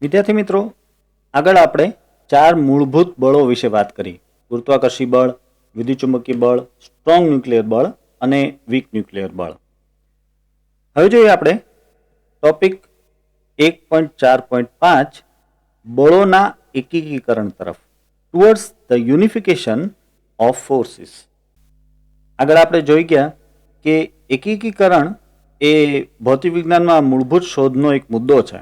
વિદ્યાર્થી મિત્રો, આગળ આપણે ચાર મૂળભૂત બળો વિશે વાત કરી. ગુરુત્વાકર્ષી બળ, વિદ્યુતચુંબકીય બળ, સ્ટ્રોંગ ન્યુક્લિયર બળ અને વીક ન્યુક્લિયર બળ. હવે જોઈએ આપણે ટોપિક 1.4.5 બળોના એકીકરણ તરફ, towards the unification of forces. આગળ આપણે જોઈ ગયા કે એકીકરણ એ ભૌતિક વિજ્ઞાનમાં મૂળભૂત શોધનો એક મુદ્દો છે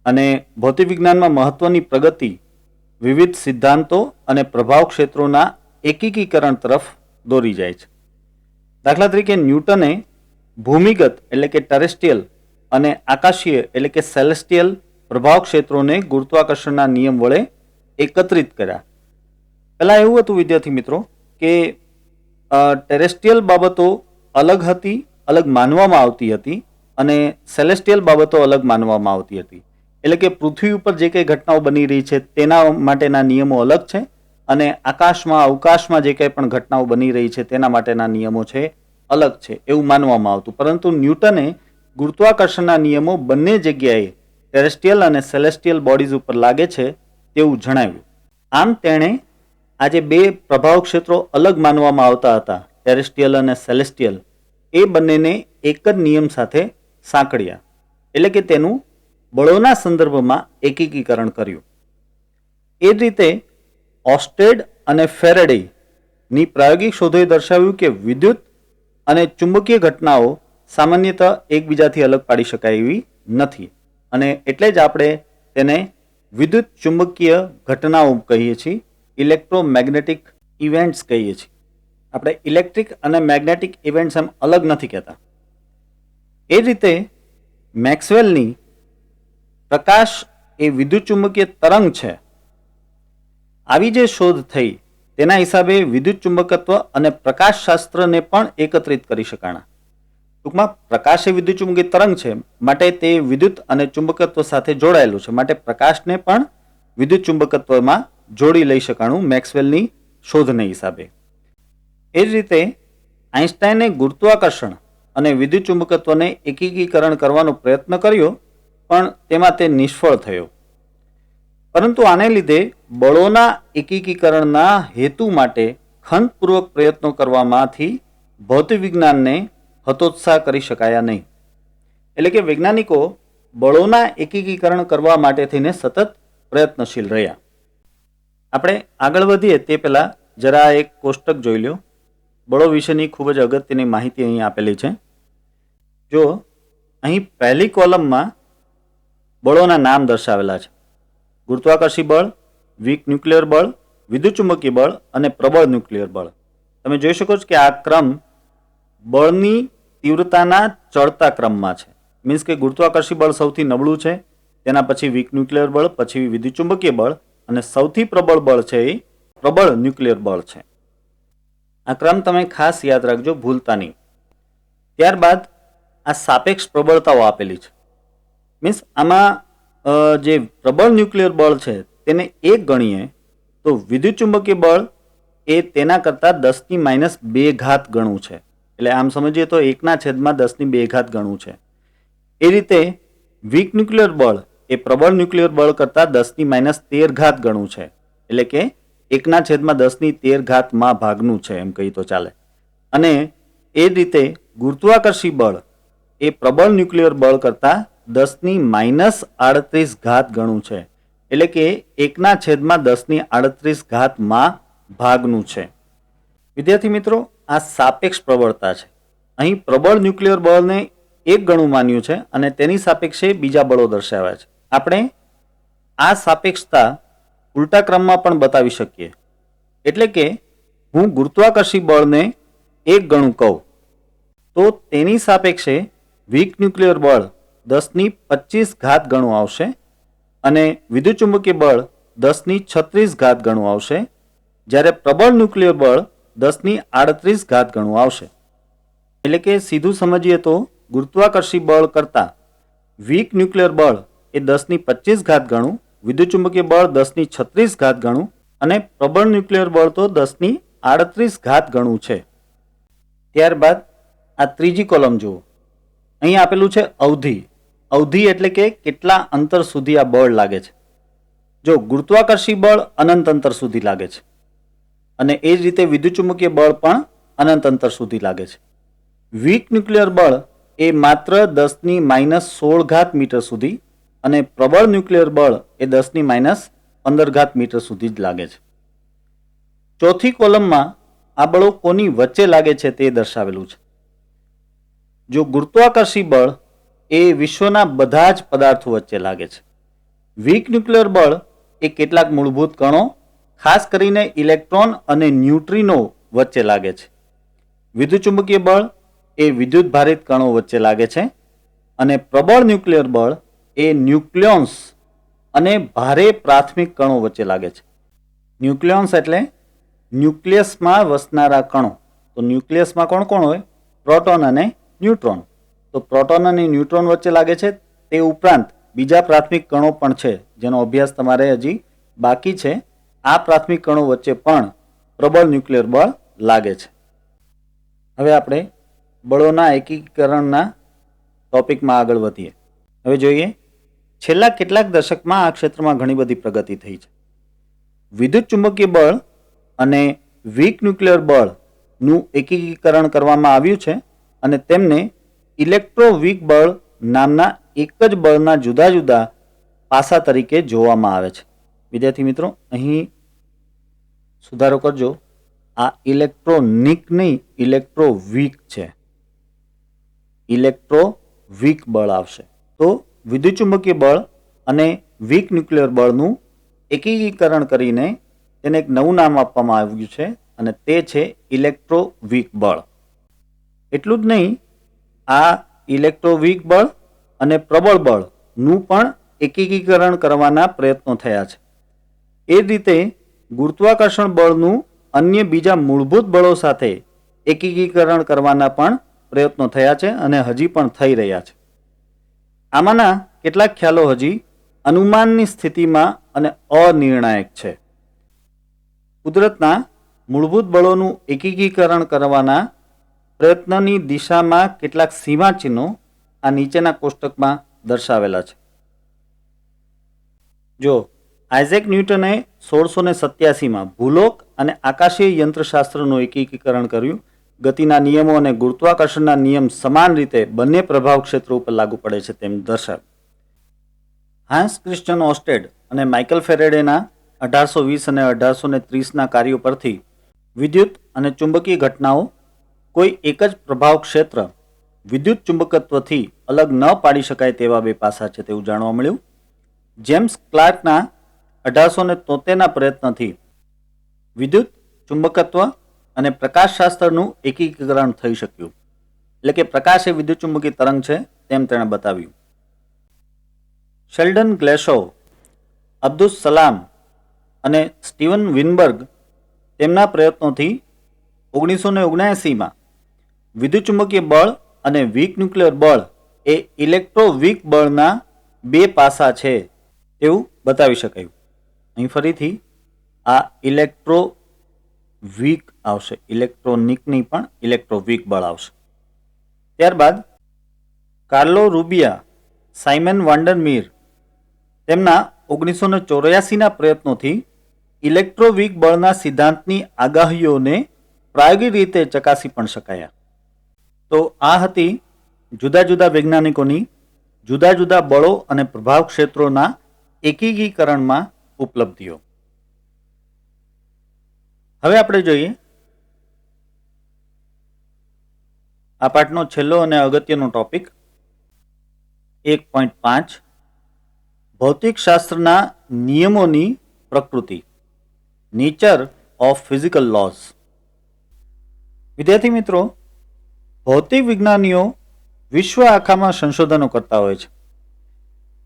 અને ભૌતિક વિજ્ઞાનમાં મહત્વની પ્રગતિ વિવિધ સિદ્ધાંતો અને પ્રભાવ ક્ષેત્રોના એકીકરણ તરફ દોરી જાય છે. દાખલા તરીકે ન્યૂટને ભૂમિગત એટલે કે ટેરેસ્ટ્રીયલ અને આકાશીય એટલે કે સેલેસ્ટિયલ પ્રભાવ ક્ષેત્રોને ગુરુત્વાકર્ષણના નિયમ વડે એકત્રિત કર્યા. પહેલાં એવું હતું વિદ્યાર્થી મિત્રો કે ટેરેસ્ટ્રીયલ બાબતો અલગ હતી, અલગ માનવામાં આવતી હતી અને સેલેસ્ટિયલ બાબતો અલગ માનવામાં આવતી હતી. એટલે કે પૃથ્વી ઉપર જે કંઈ ઘટનાઓ બની રહી છે તેના માટેના નિયમો અલગ છે અને આકાશમાં અવકાશમાં જે કંઈ પણ ઘટનાઓ બની રહી છે તેના માટેના નિયમો છે અલગ છે એવું માનવામાં આવતું. પરંતુ ન્યૂટને ગુરુત્વાકર્ષણના નિયમો બંને જગ્યાએ ટેરેસ્ટ્રીયલ અને સેલેસ્ટિયલ બોડીઝ ઉપર લાગે છે તેવું જણાવ્યું. આમ તેણે આજે બે પ્રભાવ ક્ષેત્રો અલગ માનવામાં આવતા હતા, ટેરેસ્ટ્રીયલ અને સેલેસ્ટિયલ, એ બંનેને એક જ નિયમ સાથે સાંકળ્યા, એટલે કે તેનું બળોના સંદર્ભમાં એકીકરણ કર્યું. એ જ રીતે ઓસ્ટેડ અને ફેરેડેની પ્રાયોગિક શોધોએ દર્શાવ્યું કે વિદ્યુત અને ચુંબકીય ઘટનાઓ સામાન્યતઃ એકબીજાથી અલગ પાડી શકાય એવી નથી અને એટલે જ આપણે તેને વિદ્યુત ચુંબકીય ઘટનાઓ કહીએ છીએ, ઇલેક્ટ્રોમેગ્નેટિક ઇવેન્ટ્સ કહીએ છીએ. આપણે ઇલેક્ટ્રિક અને મેગ્નેટિક ઇવેન્ટ્સ એમ અલગ નથી કહેતા. એ રીતે મેક્સવેલની પ્રકાશ એ વિદ્યુત ચુંબકીય તરંગ છે, આવી જે શોધ થઈ તેના હિસાબે વિદ્યુત ચુંબકત્વ અને પ્રકાશશાસ્ત્રને પણ એકત્રિત કરી શકાણા. ટૂંકમાં પ્રકાશ એ વિદ્યુત ચુંબકીય તરંગ છે માટે તે વિદ્યુત અને ચુંબકત્વ સાથે જોડાયેલું છે, માટે પ્રકાશને પણ વિદ્યુત ચુંબકત્વમાં જોડી લઈ શકાણું મેક્સવેલની શોધને હિસાબે. એ જ રીતે આઈન્સ્ટાઈને ગુરુત્વાકર્ષણ અને વિદ્યુત ચુંબકત્વને એકીકરણ કરવાનો પ્રયત્ન કર્યો પણ તેમાં તે નિષ્ફળ થયો. પરંતુ આને લીધે બળોના એકીકરણના હેતુ માટે ખંતપૂર્વક પ્રયત્નો કરવામાંથી ભૌતિક વિજ્ઞાનને હતોત્સાહ કરી શકાયા નહીં. એટલે કે વૈજ્ઞાનિકો બળોના એકીકરણ કરવા માટે થઈને સતત પ્રયત્નશીલ રહ્યા. આપણે આગળ વધીએ તે પહેલાં જરા એક કોષ્ટક જોઈ લો. બળો વિશેની ખૂબ જ અગત્યની માહિતી અહીં આપેલી છે. જો અહીં પહેલી કોલમમાં બળોના નામ દર્શાવેલા છે: ગુરુત્વાકર્ષી બળ, વીક ન્યુક્લિયર બળ, વિદ્યુતચુંબકીય બળ અને પ્રબળ ન્યુક્લિયર બળ. તમે જોઈ શકો છો કે આ ક્રમ બળની તીવ્રતાના ચડતા ક્રમમાં છે. મીન્સ કે ગુરુત્વાકર્ષી બળ સૌથી નબળું છે, તેના પછી વીક ન્યુક્લિયર બળ, પછી વિદ્યુતચુંબકીય બળ અને સૌથી પ્રબળ બળ છે એ પ્રબળ ન્યુક્લિયર બળ છે. આ ક્રમ તમે ખાસ યાદ રાખજો, ભૂલતા નહીં. ત્યારબાદ આ સાપેક્ષ પ્રબળતાઓ આપેલી છે. મીન્સ આમાં જે પ્રબળ ન્યુક્લિયર બળ છે તેને એક ગણીએ તો વિદ્યુત ચુંબકીય બળ એ તેના કરતાં 10⁻² ગણું છે. એટલે આમ સમજીએ તો 1/10² ગણું છે. એ રીતે વીક ન્યુક્લિયર બળ એ પ્રબળ ન્યુક્લિયર બળ કરતાં 10⁻13 ગણું છે. એટલે કે 1/10⁻13 ભાગનું છે એમ કહી તો ચાલે. અને એ રીતે ગુરુત્વાકર્ષી બળ એ પ્રબળ ન્યુક્લિયર બળ કરતાં 10⁻38 ગણું છે. એટલે કે 1/10⁻38 ભાગનું છે. વિદ્યાર્થી મિત્રો, આ સાપેક્ષ પ્રબળતા છે. અહીં પ્રબળ ન્યુક્લિયર બળને એક ગણું માન્યું છે અને તેની સાપેક્ષે બીજા બળો દર્શાવ્યા છે. આપણે આ સાપેક્ષતા ઉલટા ક્રમમાં પણ બતાવી શકીએ. એટલે કે હું ગુરુત્વાકર્ષી બળને એક ગણું કહું તો તેની સાપેક્ષે વીક ન્યુક્લિયર બળ 10⁻25 ગણું આવશે અને વિદ્યુતચુંબકીય બળ 10⁻36 ગણું આવશે, જ્યારે પ્રબળ ન્યુક્લિયર બળ 10⁻38 ગણું આવશે. એટલે કે સીધું સમજીએ તો ગુરુત્વાકર્ષી બળ કરતાં વીક ન્યુક્લિયર બળ એ 10⁻25 ગણું, વિદ્યુતચુંબકીય બળ 10⁻36 ગણું અને પ્રબળ ન્યુક્લિયર બળ તો 10⁻38 ગણું છે. ત્યારબાદ આ ત્રીજી કોલમ જુઓ. અહીં આપેલું છે અવધિ. અવધિ એટલે કે કેટલા અંતર સુધી આ બળ લાગે છે. જો ગુરુત્વાકર્ષી બળ અનંત અંતર સુધી લાગે છે અને એ જ રીતે વિદ્યુતચુંબકીય બળ પણ અનંત અંતર સુધી લાગે છે. વીક ન્યુક્લિયર બળ એ માત્ર 10⁻16 મીટર સુધી અને પ્રબળ ન્યુક્લિયર બળ એ 10⁻15 મીટર સુધી જ લાગે છે. ચોથી કોલમમાં આ બળો કોની વચ્ચે લાગે છે તે દર્શાવેલું છે. જો ગુરુત્વાકર્ષી બળ એ વિશ્વના બધા જ પદાર્થો વચ્ચે લાગે છે. વીક ન્યુક્લિયર બળ એ કેટલાક મૂળભૂત કણો, ખાસ કરીને ઇલેક્ટ્રોન અને ન્યુટ્રિનો વચ્ચે લાગે છે. વિદ્યુતચુંબકીય બળ એ વિદ્યુત ભારિત કણો વચ્ચે લાગે છે અને પ્રબળ ન્યુક્લિયર બળ એ ન્યુક્લિયોન્સ અને ભારે પ્રાથમિક કણો વચ્ચે લાગે છે. ન્યુક્લિયોન્સ એટલે ન્યુક્લિયસમાં વસનારા કણો. તો ન્યુક્લિયસમાં કોણ કોણ હોય? પ્રોટોન અને ન્યુટ્રોન. તો પ્રોટોન અને ન્યુટ્રોન વચ્ચે લાગે છે. તે ઉપરાંત બીજા પ્રાથમિક કણો પણ છે જેનો અભ્યાસ તમારે હજી બાકી છે. આ પ્રાથમિક કણો વચ્ચે પણ પ્રબળ ન્યુક્લિયર બળ લાગે છે. હવે આપણે બળોના એકીકરણના ટોપિકમાં આગળ વધીએ. હવે જોઈએ, છેલ્લા કેટલાક દશકમાં આ ક્ષેત્રમાં ઘણી બધી પ્રગતિ થઈ છે. વિદ્યુત ચુંબકીય બળ અને વીક ન્યુક્લિયર બળનું એકીકરણ કરવામાં આવ્યું છે અને તેમને ઇલેક્ટ્રોવીક બળ નામના એક જ બળના જુદા જુદા પાસા તરીકે જોવામાં આવે છે. વિદ્યાર્થી મિત્રો, અહીં સુધારો કરજો. આ ઇલેક્ટ્રોનિક નહીં, ઇલેક્ટ્રોવીક છે. ઇલેક્ટ્રોવીક બળ આવશે. તો વિદ્યુતચુંબકીય બળ અને વીક ન્યુક્લિયર બળનું એકીકરણ કરીને તેને એક નવું નામ આપવામાં આવ્યું છે અને તે છે ઇલેક્ટ્રોવીક બળ. એટલું જ નહીં, આ ઇલેક્ટ્રોવીક બળ અને પ્રબળ બળનું પણ એકીકરણ કરવાના પ્રયત્નો થયા છે. એ રીતે ગુરુત્વાકર્ષણ બળનું અન્ય બીજા મૂળભૂત બળો સાથે એકીકરણ કરવાના પણ પ્રયત્નો થયા છે અને હજી પણ થઈ રહ્યા છે. આમાંના કેટલાક ખ્યાલો હજી અનુમાનની સ્થિતિમાં અને અનિર્ણાયક છે. કુદરતના મૂળભૂત બળોનું એકીકરણ કરવાના પ્રયત્નની દિશામાં કેટલાક સીમાચિહ્નો આ નીચેના કોષ્ટકમાં દર્શાવેલા છે. જો આઇઝેક ન્યૂટને 1687માં ભૂલોક અને આકાશીય યંત્રશાસ્ત્રનું એકીકરણ કર્યું. ગતિના નિયમો અને ગુરુત્વાકર્ષણના નિયમ સમાન રીતે બંને પ્રભાવ ક્ષેત્રો ઉપર લાગુ પડે છે તેમ દર્શાવ્યું. હાન્સ ક્રિશ્ચિયન ઓસ્ટેડ અને માઇકલ ફેરેડેના 1820 અને 1830ના કાર્યો પરથી વિદ્યુત અને ચુંબકીય ઘટનાઓ કોઈ એક જ પ્રભાવ ક્ષેત્ર વિદ્યુત ચુંબકત્વથી અલગ ન પાડી શકાય તેવા બે પાસા છે તેવું જાણવા મળ્યું. જેમ્સ ક્લાર્કના 1873ના પ્રયત્નથી વિદ્યુત ચુંબકત્વ અને પ્રકાશશાસ્ત્રનું એકીકરણ થઈ શક્યું. એટલે કે પ્રકાશ એ વિદ્યુત ચુંબકીય તરંગ છે તેમ તેણે બતાવ્યું. શેલ્ડન ગ્લેશોવ, અબ્દુસ સલામ અને સ્ટીવન વિનબર્ગ તેમના પ્રયત્નોથી 1979માં વિદ્યુતચુંબકીય બળ અને વીક ન્યુક્લિયર બળ એ ઇલેક્ટ્રોવીક બળના બે પાસા છે તેવું બતાવી શકાયું. અહીં ફરીથી આ ઇલેક્ટ્રોવીક આવશે, ઇલેક્ટ્રોનિકની પણ ઇલેક્ટ્રોવીક બળ આવશે. ત્યારબાદ કાર્લો રૂબિયા, સાયમન વાન્ડરમીર તેમના 1984ના પ્રયત્નોથી ઇલેક્ટ્રોવીક બળના સિદ્ધાંતની આગાહીઓને પ્રાયોગિક રીતે ચકાસી પણ શકાયા. તો આ હતી જુદા જુદા વૈજ્ઞાનિકોની જુદા જુદા બળો અને પ્રભાવ ક્ષેત્રોના એકીકરણમાં ઉપલબ્ધિઓ. હવે આપણે જોઈએ આ પાઠનો છેલ્લો અને અગત્યનો ટોપિક 1.5 ભૌતિકશાસ્ત્રના નિયમોની પ્રકૃતિ, નેચર ઓફ ફિઝિકલ લોઝ. વિદ્યાર્થી મિત્રો, ભૌતિક વિજ્ઞાનીઓ વિશ્વ આખામાં સંશોધનો કરતા હોય છે.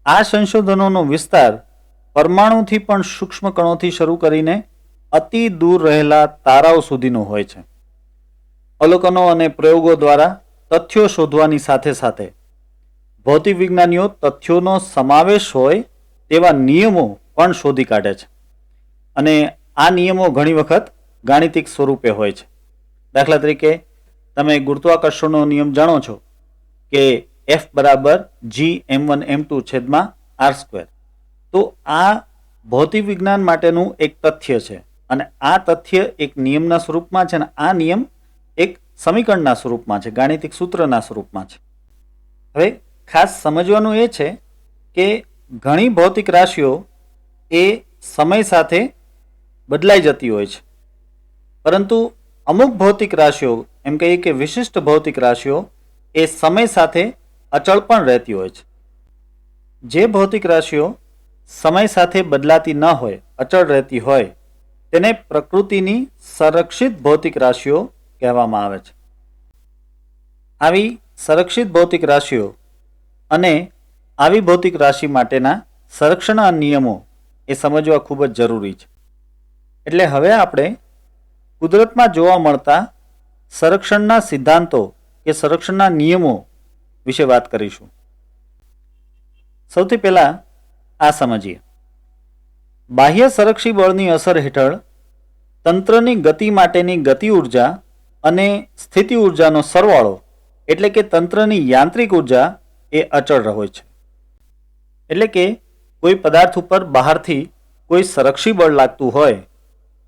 આ સંશોધનોનો વિસ્તાર પરમાણુથી પણ સૂક્ષ્મ કણોથી શરૂ કરીને અતિ દૂર રહેલા તારાઓ સુધીનો હોય છે. અવલોકનો અને પ્રયોગો દ્વારા તથ્યો શોધવાની સાથે સાથે ભૌતિક વિજ્ઞાનીઓ તથ્યોનો સમાવેશ હોય તેવા નિયમો પણ શોધી કાઢે છે અને આ નિયમો ઘણી વખત ગાણિતિક સ્વરૂપે હોય છે. દાખલા તરીકે તમે ગુરુત્વાકર્ષણનો નિયમ જાણો છો કે F બરાબર G m1 m2 છેદમાં r². તો આ ભૌતિક વિજ્ઞાન માટેનું એક તથ્ય છે અને આ તથ્ય એક નિયમના સ્વરૂપમાં છે અને આ નિયમ એક સમીકરણના સ્વરૂપમાં છે, ગાણિતિક સૂત્રના સ્વરૂપમાં છે. હવે ખાસ સમજવાનું એ છે કે ઘણી ભૌતિક રાશિઓ એ સમય સાથે બદલાઈ જતી હોય છે, પરંતુ અમુક ભૌતિક રાશિઓ, એમ કહીએ કે વિશિષ્ટ ભૌતિક રાશિઓ, એ સમય સાથે અચળ પણ રહેતી હોય છે. જે ભૌતિક રાશિઓ સમય સાથે બદલાતી ન હોય, અચળ રહેતી હોય, તેને પ્રકૃતિની સંરક્ષિત ભૌતિક રાશિઓ કહેવામાં આવે છે. આવી સંરક્ષિત ભૌતિક રાશિઓ અને આવી ભૌતિક રાશિ માટેના સંરક્ષણના નિયમો એ સમજવા ખૂબ જ જરૂરી છે. એટલે હવે આપણે કુદરતમાં જોવા મળતા સંરક્ષણના સિદ્ધાંતો કે સંરક્ષણના નિયમો વિશે વાત કરીશું. સૌથી પહેલા આ સમજીએ. બાહ્ય સંરક્ષી બળની અસર હેઠળ તંત્રની ગતિ માટેની ગતિ ઉર્જા અને સ્થિતિ ઉર્જાનો સરવાળો એટલે કે તંત્રની યાંત્રિક ઉર્જા એ અચળ હોય છે. એટલે કે કોઈ પદાર્થ ઉપર બહારથી કોઈ સંરક્ષી બળ લાગતું હોય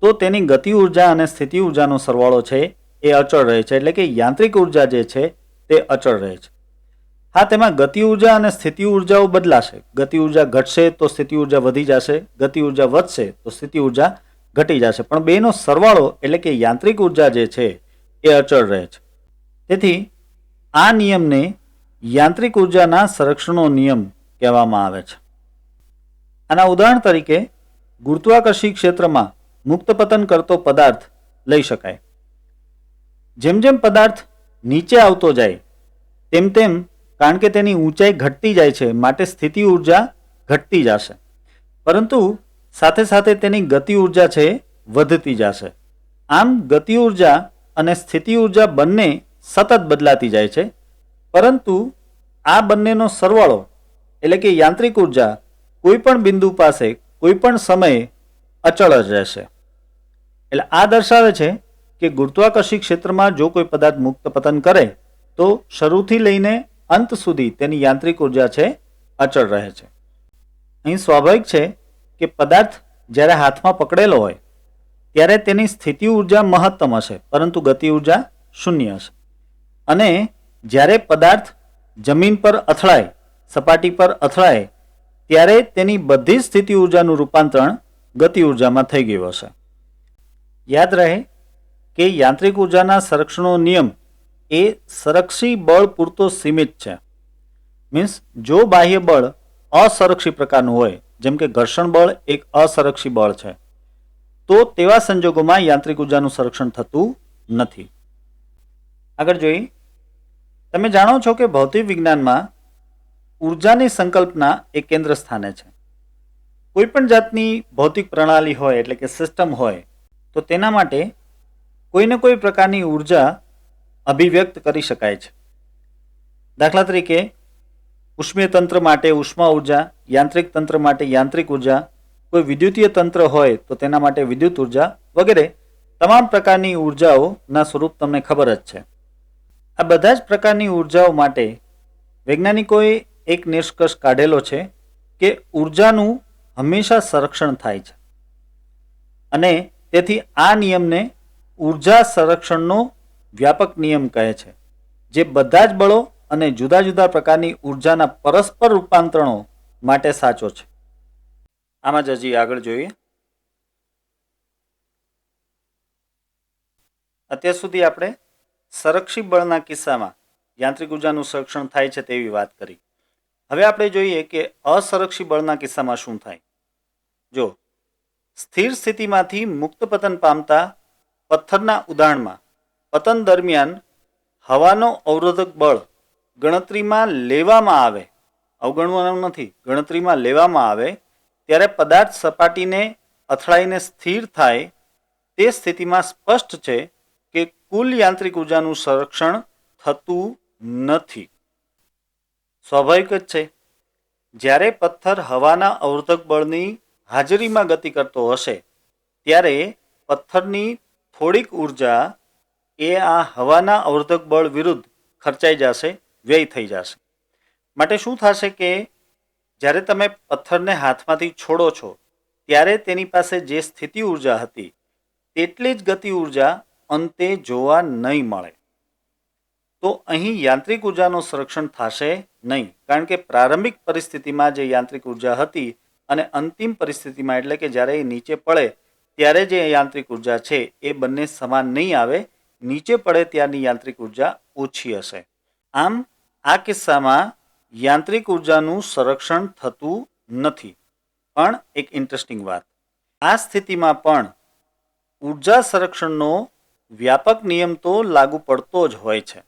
તો તેની ગતિ ઉર્જા અને સ્થિતિ ઉર્જાનો સરવાળો છે એ અચળ રહે છે. એટલે કે યાંત્રિક ઉર્જા જે છે તે અચળ રહે છે. હા, તેમાં ગતિ ઉર્જા અને સ્થિતિ ઉર્જાઓ બદલાશે. ગતિ ઉર્જા ઘટશે તો સ્થિતિ ઉર્જા વધી જશે, ગતિ ઉર્જા વધશે તો સ્થિતિ ઉર્જા ઘટી જશે, પણ બેનો સરવાળો એટલે કે યાંત્રિક ઉર્જા જે છે એ અચળ રહે છે. તેથી આ નિયમને યાંત્રિક ઉર્જાના સંરક્ષણનો નિયમ કહેવામાં આવે છે. આના ઉદાહરણ તરીકે ગુરુત્વાકર્ષી ક્ષેત્રમાં મુક્ત પતન કરતો પદાર્થ લઈ શકાય. જેમ જેમ પદાર્થ નીચે આવતો જાય તેમ તેમ, કારણ કે તેની ઊંચાઈ ઘટતી જાય છે, માટે સ્થિતિ ઉર્જા ઘટતી જશે, પરંતુ સાથે સાથે તેની ગતિ ઉર્જા છે વધતી જશે. આમ ગતિ ઉર્જા અને સ્થિતિ ઉર્જા બંને સતત બદલાતી જાય છે, પરંતુ આ બંનેનો સરવાળો એટલે કે યાંત્રિક ઉર્જા કોઈ પણ બિંદુ પાસે કોઈ પણ સમયે અચળ જ રહેશે. એટલે આ દર્શાવે છે કે ગુરુત્વાકર્ષી ક્ષેત્રમાં જો કોઈ પદાર્થ મુક્ત પતન કરે તો શરૂથી લઈને અંત સુધી તેની યાંત્રિક ઉર્જા છે અચળ રહે છે. અહીં સ્વાભાવિક છે કે પદાર્થ જ્યારે હાથમાં પકડેલો હોય ત્યારે તેની સ્થિતિ ઉર્જા મહત્તમ હશે, પરંતુ ગતિ ઉર્જા શૂન્ય હશે. અને જ્યારે પદાર્થ જમીન પર અથડાય, સપાટી પર અથડાય, ત્યારે તેની બધી સ્થિતિ ઉર્જાનું રૂપાંતરણ ગતિ ઉર્જામાં થઈ ગયું હશે. યાદ રહે કે યાંત્રિક ઉર્જાના સંરક્ષણનો નિયમ એ સંરક્ષી બળ પૂરતો સીમિત છે. મીન્સ જો બાહ્ય બળ અસંરક્ષી પ્રકારનું હોય, જેમ કે ઘર્ષણ બળ એક અસંરક્ષી બળ છે, તો તેવા સંજોગોમાં યાંત્રિક ઉર્જાનું સંરક્ષણ થતું નથી. આગળ જોઈએ. તમે જાણો છો કે ભૌતિક વિજ્ઞાનમાં ઉર્જાની સંકલ્પના એ કેન્દ્ર સ્થાને છે. કોઈ પણ જાતની ભૌતિક પ્રણાલી હોય એટલે કે સિસ્ટમ હોય તો તેના માટે કોઈને કોઈ પ્રકારની ઉર્જા અભિવ્યક્ત કરી શકાય છે. દાખલા તરીકે ઉષ્મીય તંત્ર માટે ઉષ્મા ઉર્જા, યાંત્રિક તંત્ર માટે યાંત્રિક ઉર્જા, કોઈ વિદ્યુતીય તંત્ર હોય તો તેના માટે વિદ્યુત ઉર્જા વગેરે તમામ પ્રકારની ઉર્જાઓના સ્વરૂપ તમને ખબર જ છે. આ બધા જ પ્રકારની ઉર્જાઓ માટે વૈજ્ઞાનિકોએ એક નિષ્કર્ષ કાઢેલો છે કે ઉર્જાનું હંમેશા સંરક્ષણ થાય છે અને તેથી આ નિયમને ઉર્જા સંરક્ષણનો વ્યાપક નિયમ કહે છે, જે બધા જ બળો અને જુદા જુદા પ્રકારની ઉર્જાના પરસ્પર રૂપાંતરણો માટે સાચો છે. આમાં જ હજી આગળ જોઈએ. અત્યાર સુધી આપણે સંરક્ષી બળના કિસ્સામાં યાંત્રિક ઉર્જાનું સંરક્ષણ થાય છે તેવી વાત કરી. હવે આપણે જોઈએ કે અસંરક્ષી બળના કિસ્સામાં શું થાય. જો સ્થિર સ્થિતિમાંથી મુક્ત પતન પામતા પથ્થરના ઉદાહરણમાં પતન દરમિયાન હવાનો અવરોધક બળ ગણતરીમાં લેવામાં આવે, અવગણવાનું નથી, ગણતરીમાં લેવામાં આવે, ત્યારે પદાર્થ સપાટીને અથડાઈને સ્થિર થાય તે સ્થિતિમાં સ્પષ્ટ છે કે કુલ યાંત્રિક ઉર્જાનું સંરક્ષણ થતું નથી. સ્વાભાવિક જ છે. જ્યારે પથ્થર હવાના અવરોધક બળની હાજરીમાં ગતિ કરતો હશે ત્યારે પથ્થરની થોડીક ઉર્જા એ આ હવાના અવરોધક બળ વિરુદ્ધ ખર્ચાઈ જશે, વ્યય થઈ જશે. માટે શું થશે કે જ્યારે તમે પથ્થરને હાથમાંથી છોડો છો ત્યારે તેની પાસે જે સ્થિતિ ઉર્જા હતી તેટલી જ ગતિ ઉર્જા અંતે જોવા નહીં મળે. તો અહીં યાંત્રિક ઉર્જાનું સંરક્ષણ થશે નહીં, કારણ કે પ્રારંભિક પરિસ્થિતિમાં જે યાંત્રિક ઉર્જા હતી અને અંતિમ પરિસ્થિતિમાં એટલે કે જ્યારે એ નીચે પડે ત્યારે જે યાંત્રિક ઉર્જા છે એ બંને સમાન નહીં આવે. નીચે પડે ત્યારની યાંત્રિક ઉર્જા ઓછી હશે. આમ આ કિસ્સામાં યાંત્રિક ઉર્જાનું સંરક્ષણ થતું નથી. પણ એક ઇન્ટરેસ્ટિંગ વાત, આ સ્થિતિમાં પણ ઉર્જા સંરક્ષણનો વ્યાપક નિયમ તો લાગુ પડતો જ હોય છે.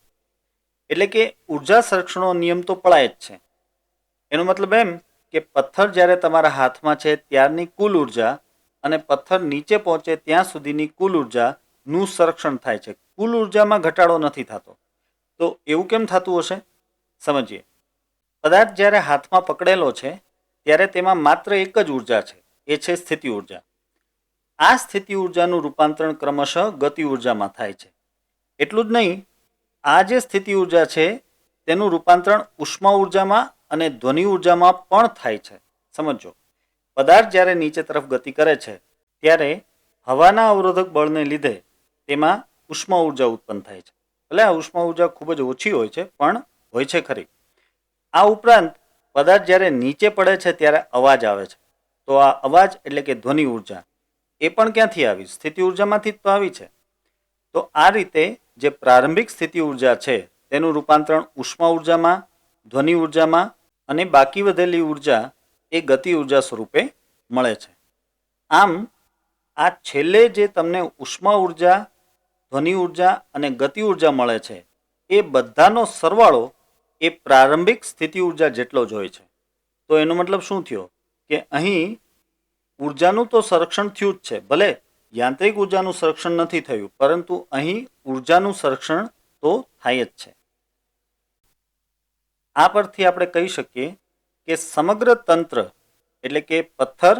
એટલે કે ઉર્જા સંરક્ષણનો નિયમ તો પળાય જ છે. એનો મતલબ એમ કે પથ્થર જ્યારે તમારા હાથમાં છે ત્યારની કુલ ઉર્જા અને પથ્થર નીચે પહોંચે ત્યાં સુધીની કુલ ઉર્જાનું સંરક્ષણ થાય છે. કુલ ઉર્જામાં ઘટાડો નથી થતો. તો એવું કેમ થતું હશે? સમજીએ. પદાર્થ જ્યારે હાથમાં પકડેલો છે ત્યારે તેમાં માત્ર એક જ ઉર્જા છે, એ છે સ્થિતિ ઉર્જા. આ સ્થિતિ ઉર્જાનું રૂપાંતરણ ક્રમશઃ ગતિ ઉર્જામાં થાય છે. એટલું જ નહીં, આ જે સ્થિતિ ઉર્જા છે તેનું રૂપાંતરણ ઉષ્મા ઉર્જામાં અને ધ્વનિ ઉર્જામાં પણ થાય છે. સમજો, પદાર્થ જ્યારે નીચે તરફ ગતિ કરે છે ત્યારે હવાના અવરોધક બળને લીધે તેમાં ઉષ્મા ઉર્જા ઉત્પન્ન થાય છે. ભલે આ ઉષ્મા ઉર્જા ખૂબ જ ઓછી હોય છે, પણ હોય છે ખરી. આ ઉપરાંત પદાર્થ જ્યારે નીચે પડે છે ત્યારે અવાજ આવે છે. તો આ અવાજ એટલે કે ધ્વનિ ઉર્જા એ પણ ક્યાંથી આવી? સ્થિતિ ઉર્જામાંથી જ તો આવી છે. તો આ રીતે જે પ્રારંભિક સ્થિતિ ઉર્જા છે તેનું રૂપાંતરણ ઉષ્મા ઉર્જામાં, ધ્વનિ ઉર્જામાં અને બાકી વધેલી ઉર્જા એ ગતિ ઉર્જા સ્વરૂપે મળે છે. આમ આ છેલ્લે જે તમને ઉષ્મા ઉર્જા, ધ્વનિ ઉર્જા અને ગતિ ઉર્જા મળે છે એ બધાનો સરવાળો એ પ્રારંભિક સ્થિતિ ઉર્જા જેટલો જ હોય છે. તો એનો મતલબ શું થયો કે અહીં ઉર્જાનું તો સંરક્ષણ થયું જ છે. ભલે યાંત્રિક ઉર્જાનું સંરક્ષણ નથી થયું, પરંતુ અહીં ઉર્જાનું સંરક્ષણ તો થાય જ છે. આ પરથી આપણે કહી શકીએ કે સમગ્ર તંત્ર એટલે કે પથ્થર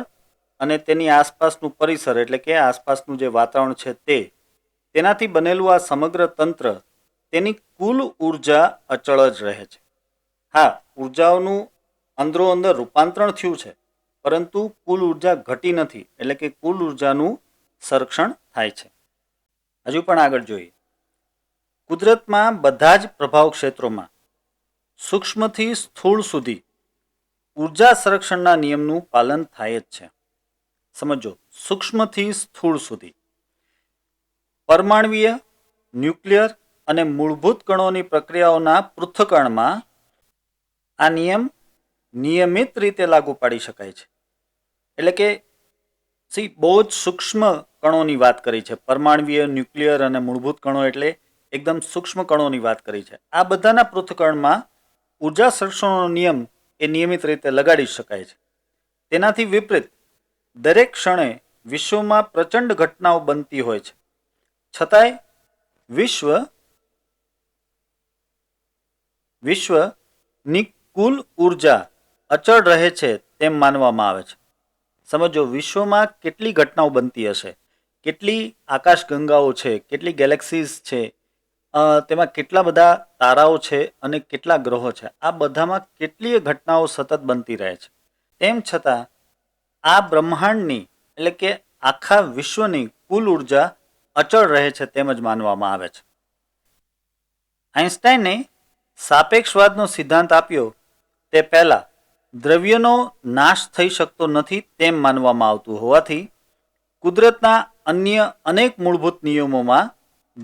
અને તેની આસપાસનું પરિસર એટલે કે આસપાસનું જે વાતાવરણ છે તેનાથી બનેલું આ સમગ્ર તંત્ર તેની કુલ ઉર્જા અચળ જ રહે છે. હા, ઉર્જાઓનું અંદરો અંદર રૂપાંતરણ થયું છે, પરંતુ કુલ ઉર્જા ઘટી નથી, એટલે કે કુલ ઉર્જાનું સંરક્ષણ થાય છે. હજુ પણ આગળ જોઈએ. કુદરતમાં બધા જ પ્રભાવ ક્ષેત્રોમાં સૂક્ષ્મથી સ્થૂળ સુધી ઉર્જા સંરક્ષણના નિયમનું પાલન થાય જ છે. સમજો, સૂક્ષ્મથી સ્થૂળ સુધી. પરમાણ્વીય, ન્યુક્લિયર અને મૂળભૂત કણોની પ્રક્રિયાઓના પૃથ્થકરણમાં આ નિયમ નિયમિત રીતે લાગુ પાડી શકાય છે. એટલે કે બહુ જ સૂક્ષ્મ કણોની વાત કરી છે. પરમાણ્વીય, ન્યુક્લિયર અને મૂળભૂત કણો એટલે એકદમ સૂક્ષ્મ કણોની વાત કરી છે. આ બધાના પૃથ્થકરણમાં ઉર્જા સંરક્ષણનો નિયમ એ નિયમિત રીતે લગાડી શકાય છે. તેનાથી વિપરીત દરેક ક્ષણે વિશ્વમાં પ્રચંડ ઘટનાઓ બનતી હોય છે, છતાંય વિશ્વની કુલ ઉર્જા અચળ રહે છે તેમ માનવામાં આવે છે. સમજો, વિશ્વમાં કેટલી ઘટનાઓ બનતી હશે, કેટલી આકાશગંગાઓ છે, કેટલી ગેલેક્સીઝ છે, તેમાં કેટલા બધા તારાઓ છે અને કેટલા ગ્રહો છે. આ બધામાં કેટલીય ઘટનાઓ સતત બનતી રહે છે. તેમ છતાં આ બ્રહ્માંડની એટલે કે આખા વિશ્વની કુલ ઉર્જા અચળ રહે છે તેમ જ માનવામાં આવે છે. આઈન્સ્ટાઈને સાપેક્ષવાદનો સિદ્ધાંત આપ્યો તે પહેલા દ્રવ્યનો નાશ થઈ શકતો નથી તેમ માનવામાં આવતું હોવાથી કુદરતના અન્ય અનેક મૂળભૂત નિયમોમાં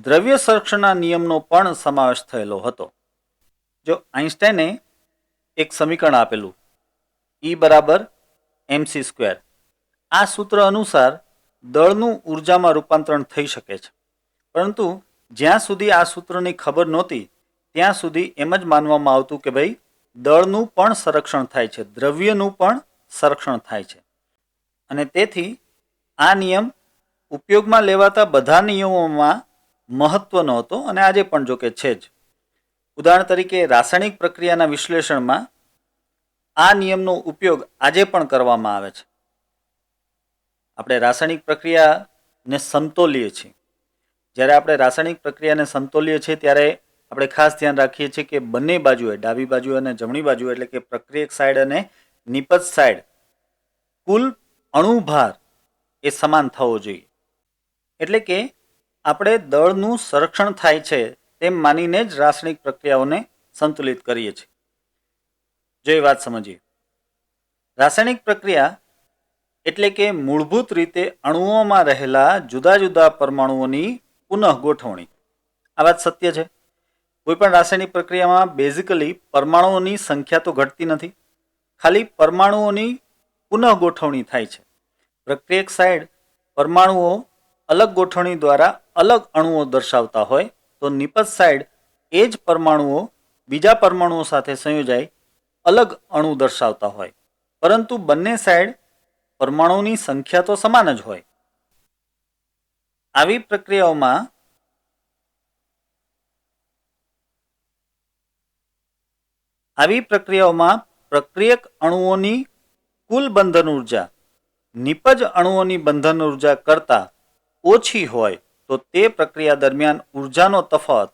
દ્રવ્ય સંરક્ષણના નિયમનો પણ સમાવેશ થયેલો હતો. જો આઈન્સ્ટાઈને એક સમીકરણ આપેલું E = mc². આ સૂત્ર અનુસાર દળનું ઉર્જામાં રૂપાંતરણ થઈ શકે છે, પરંતુ જ્યાં સુધી આ સૂત્રની ખબર નહોતી ત્યાં સુધી એમ જ માનવામાં આવતું કે ભાઈ દળનું પણ સંરક્ષણ થાય છે, દ્રવ્યનું પણ સંરક્ષણ થાય છે. અને તેથી આ નિયમ ઉપયોગમાં લેવાતા બધા નિયમોમાં મહત્વનો હતો અને આજે પણ જો કે છે જ. ઉદાહરણ તરીકે રાસાયણિક પ્રક્રિયાના વિશ્લેષણમાં આ નિયમનો ઉપયોગ આજે પણ કરવામાં આવે છે. આપણે રાસાયણિક પ્રક્રિયાને સમતોલીએ છીએ. જ્યારે આપણે રાસાયણિક પ્રક્રિયાને સમતોલીએ છીએ ત્યારે આપણે ખાસ ધ્યાન રાખીએ છીએ કે બંને બાજુએ, ડાબી બાજુ અને જમણી બાજુ, એટલે કે પ્રક્રિયક સાઈડ અને નિપજ સાઈડ, કુલ અણુભાર એ સમાન થવો જોઈએ. એટલે કે આપણે દળનું સંરક્ષણ થાય છે તેમ માનીને જ રાસાયણિક પ્રક્રિયાઓને સંતુલિત કરીએ છીએ. જો એ વાત સમજીએ, રાસાયણિક પ્રક્રિયા એટલે કે મૂળભૂત રીતે અણુઓમાં રહેલા જુદા જુદા પરમાણુઓની પુનઃ ગોઠવણી. આ વાત સત્ય છે. કોઈ પણ રાસાયણિક પ્રક્રિયામાં બેઝિકલી પરમાણુઓની સંખ્યા તો ઘટતી નથી, ખાલી પરમાણુઓની પુનઃ ગોઠવણી થાય છે. પ્રક્રિયક સાઈડ પરમાણુઓ અલગ ગોઠવણી દ્વારા અલગ અણુઓ દર્શાવતા હોય, તો નિપજ સાઈડ એ જ પરમાણુઓ બીજા પરમાણુઓ સાથે સંયોજાઈ અલગ અણુ દર્શાવતા હોય, પરંતુ બંને સાઈડ પરમાણુની સંખ્યા તો સમાન જ હોય. આવી પ્રક્રિયાઓમાં પ્રક્રિયક અણુઓની કુલ બંધન ઉર્જા નિપજ અણુઓની બંધન ઉર્જા કરતાં ઓછી હોય તો તે પ્રક્રિયા દરમિયાન ઉર્જાનો તફાવત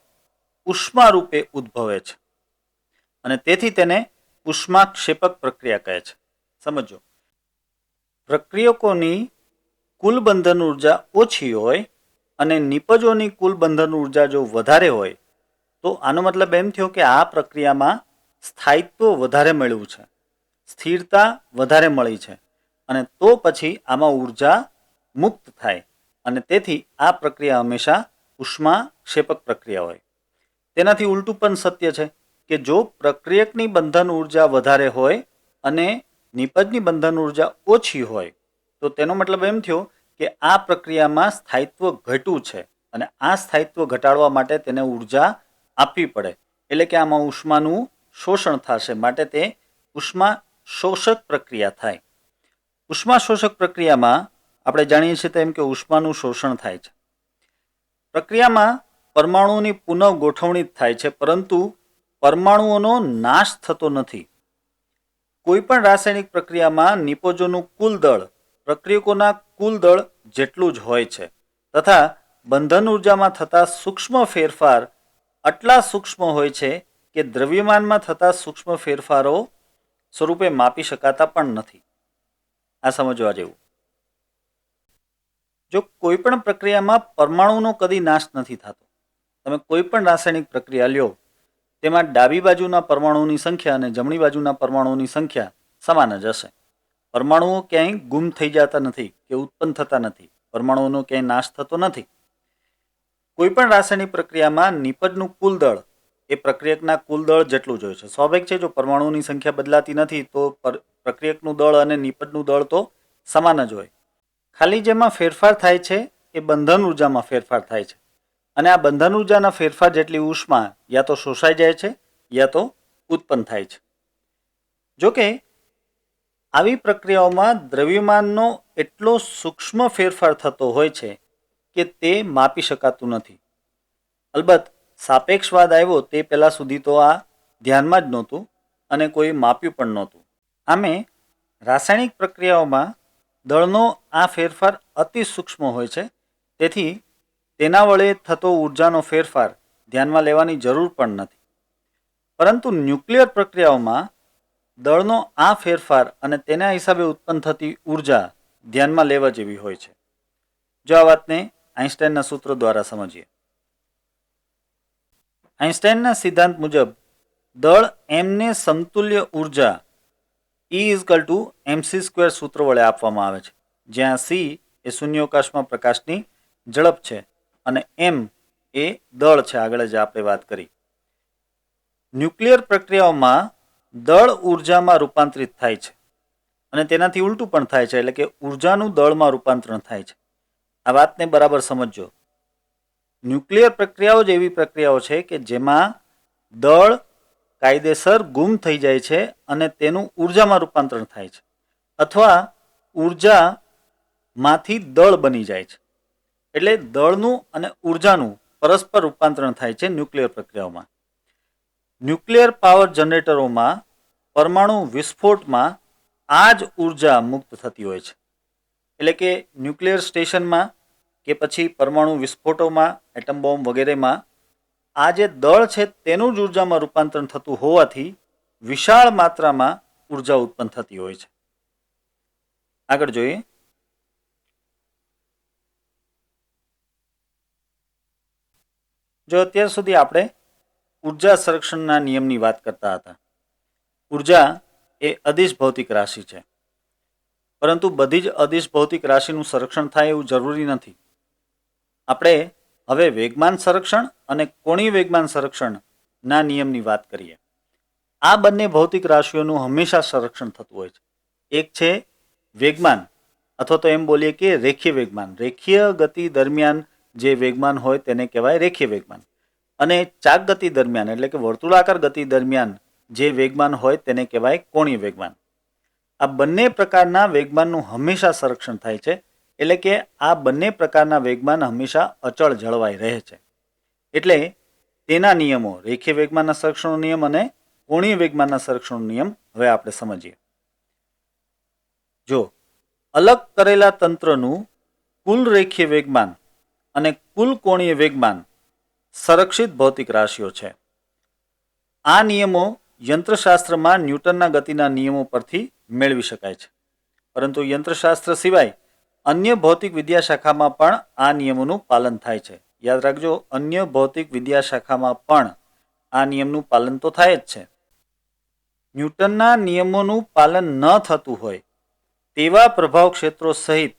ઉષ્મા રૂપે ઉદ્ભવે છે અને તેથી તેને ઉષ્માક્ષેપક પ્રક્રિયા કહે છે. સમજો, પ્રક્રિયકોની કુલ બંધન ઉર્જા ઓછી હોય અને નિપજોની કુલ બંધન ઉર્જા જો વધારે હોય તો આનો મતલબ એમ થયો કે આ પ્રક્રિયામાં સ્થાયિત્વ વધારે મળ્યું છે, સ્થિરતા વધારે મળી છે, અને તો પછી આમાં ઉર્જા મુક્ત થાય અને તેથી આ પ્રક્રિયા હંમેશા ઉષ્માક્ષેપક પ્રક્રિયા હોય. તેનાથી ઉલટું પણ સત્ય છે કે જો પ્રક્રિયકની બંધન ઉર્જા વધારે હોય અને નિપજની બંધન ઉર્જા ઓછી હોય તો તેનો મતલબ એમ થયો કે આ પ્રક્રિયામાં સ્થાયિત્વ ઘટ્યું છે અને આ સ્થાયિત્વ ઘટાડવા માટે તેને ઉર્જા આપવી પડે, એટલે કે આમાં ઉષ્માનું શોષણ થશે, માટે તે ઉષ્મા શોષક પ્રક્રિયા થાય. ઉષ્મા શોષક પ્રક્રિયામાં આપણે જાણીએ છીએ તેમ કે ઉષ્માનું શોષણ થાય છે. પ્રક્રિયામાં પરમાણુઓની પુનઃ ગોઠવણી થાય છે, પરંતુ પરમાણુઓનો નાશ થતો નથી. કોઈ પણ રાસાયણિક પ્રક્રિયામાં નિપજોનું કુલ દળ પ્રક્રિયકોના કુલ દળ જેટલું જ હોય છે, તથા બંધન ઉર્જામાં થતા સૂક્ષ્મ ફેરફાર આટલા સૂક્ષ્મ હોય છે કે દ્રવ્યમાનમાં થતા સૂક્ષ્મ ફેરફારો સ્વરૂપે માપી શકાતા પણ નથી. આ સમજવા જેવું. જો કોઈ પણ પ્રક્રિયામાં પરમાણુનો કદી નાશ નથી થતો, તમે કોઈ પણ રાસાયણિક પ્રક્રિયા લ્યો, તેમાં ડાબી બાજુના પરમાણુની સંખ્યા અને જમણી બાજુના પરમાણુની સંખ્યા સમાન જ હશે. પરમાણુઓ ક્યાંય ગુમ થઈ જતા નથી કે ઉત્પન્ન થતા નથી, પરમાણુઓનો ક્યાંય નાશ થતો નથી. કોઈ પણ રાસાયણિક પ્રક્રિયામાં નિપજનું કુલ દળ એ પ્રક્રિયકના કુલ દળ જેટલું જ હોય છે. સ્વાભાવિક છે, જો પરમાણુની સંખ્યા બદલાતી નથી તો પ્રક્રિયકનું દળ અને નિપજનું દળ તો સમાન જ હોય. ખાલી જેમાં ફેરફાર થાય છે એ બંધન ઉર્જામાં ફેરફાર થાય છે, અને આ બંધન ઉર્જાના ફેરફાર જેટલી ઉષ્મા યા તો શોષાઈ જાય છે યા તો ઉત્પન્ન થાય છે. જોકે આવી પ્રક્રિયાઓમાં દ્રવ્યમાનનો એટલો સૂક્ષ્મ ફેરફાર થતો હોય છે કે તે માપી શકાતું નથી. અલબત્ત સાપેક્ષવાદ આવ્યો તે પહેલાં સુધી તો આ ધ્યાનમાં જ નહોતું અને કોઈ માપ્યું પણ નહોતું. આમે રાસાયણિક પ્રક્રિયાઓમાં દળનો આ ફેરફાર અતિ સૂક્ષ્મ હોય છે, તેથી તેના વડે થતો ઉર્જાનો ફેરફાર ધ્યાનમાં લેવાની જરૂર પણ નથી. પરંતુ ન્યુક્લિયર પ્રક્રિયાઓમાં દળનો આ ફેરફાર અને તેના હિસાબે ઉત્પન્ન થતી ઉર્જા ધ્યાનમાં લેવા જેવી હોય છે. જો આ વાતને આઇન્સ્ટાઈનના સૂત્રો દ્વારા સમજીએ. આઇન્સ્ટાઈનના સિદ્ધાંત મુજબ દળ એમને સમતુલ્ય ઉર્જા E=mc² સૂત્ર વડે આપવામાં આવે છે, જ્યાં c એ શૂન્યાવકાશમાં પ્રકાશની ઝડપ છે અને m એ દળ છે. આગળ જ આપણે વાત કરી. ન્યુક્લિયર પ્રક્રિયાઓમાં દળ ઉર્જામાં રૂપાંતરિત થાય છે અને તેનાથી ઉલટું પણ થાય છે, એટલે કે ઉર્જાનું દળમાં રૂપાંતરણ થાય છે. આ વાતને બરાબર સમજો. ન્યુક્લિયર પ્રક્રિયાઓ જ એવી પ્રક્રિયાઓ છે કે જેમાં દળ કાયદેસર ગુમ થઈ જાય છે અને તેનું ઉર્જામાં રૂપાંતરણ થાય છે, અથવા ઉર્જામાંથી દળ બની જાય છે. એટલે દળનું અને ઉર્જાનું પરસ્પર રૂપાંતરણ થાય છે ન્યુક્લિયર પ્રક્રિયાઓમાં. ન્યુક્લિયર પાવર જનરેટરોમાં પરમાણુ વિસ્ફોટમાં આ જ ઉર્જા મુક્ત થતી હોય છે. એટલે કે ન્યુક્લિયર સ્ટેશનમાં કે પછી પરમાણુ વિસ્ફોટોમાં, એટમ બોમ્બ વગેરેમાં આ જે દળ છે તેનું જ ઉર્જામાં રૂપાંતરણ થતું હોવાથી વિશાળ માત્રામાં ઉર્જા ઉત્પન્ન થતી હોય છે. આગળ જોઈએ. જો અત્યાર સુધી આપણે ઉર્જા સંરક્ષણના નિયમની વાત કરતા હતા. ઉર્જા એ અદિશ ભૌતિક રાશિ છે, પરંતુ બધી જ અદિશ ભૌતિક રાશિનું સંરક્ષણ થાય એવું જરૂરી નથી. આપણે હવે વેગમાન સંરક્ષણ અને કોણીય વેગમાન સંરક્ષણના નિયમની વાત કરીએ. આ બંને ભૌતિક રાશિઓનું હંમેશા સંરક્ષણ થતું હોય છે. એક છે વેગમાન, અથવા તો એમ બોલીએ કે રેખીય વેગમાન. રેખીય ગતિ દરમિયાન જે વેગમાન હોય તેને કહેવાય રેખીય વેગમાન. અને ચાક ગતિ દરમિયાન એટલે કે વર્તુળાકાર ગતિ દરમિયાન જે વેગમાન હોય તેને કહેવાય કોણીય વેગમાન. આ બંને પ્રકારના વેગમાનનું હંમેશા સંરક્ષણ થાય છે. એટલે કે આ બંને પ્રકારના વેગમાન હંમેશા અચળ જળવાઈ રહે છે. એટલે તેના નિયમો, રેખીય વેગમાનના સંરક્ષણનો નિયમ અને કોણીય વેગમાનના સંરક્ષણનો નિયમ હવે આપણે સમજીએ. જો અલગ કરેલા તંત્રનું કુલ રેખીય વેગમાન અને કુલ કોણીય વેગમાન સંરક્ષિત ભૌતિક રાશિઓ છે. આ નિયમો યંત્રશાસ્ત્રમાં ન્યૂટનના ગતિના નિયમો પરથી મેળવી શકાય છે. પરંતુ યંત્રશાસ્ત્ર સિવાય અન્ય ભૌતિક વિદ્યાશાખામાં પણ આ નિયમોનું પાલન થાય છે. યાદ રાખજો, અન્ય ભૌતિક વિદ્યાશાખામાં પણ આ નિયમનું પાલન તો થાય જ છે. ન્યૂટનના નિયમોનું પાલન ન થતું હોય તેવા પ્રભાવ ક્ષેત્રો સહિત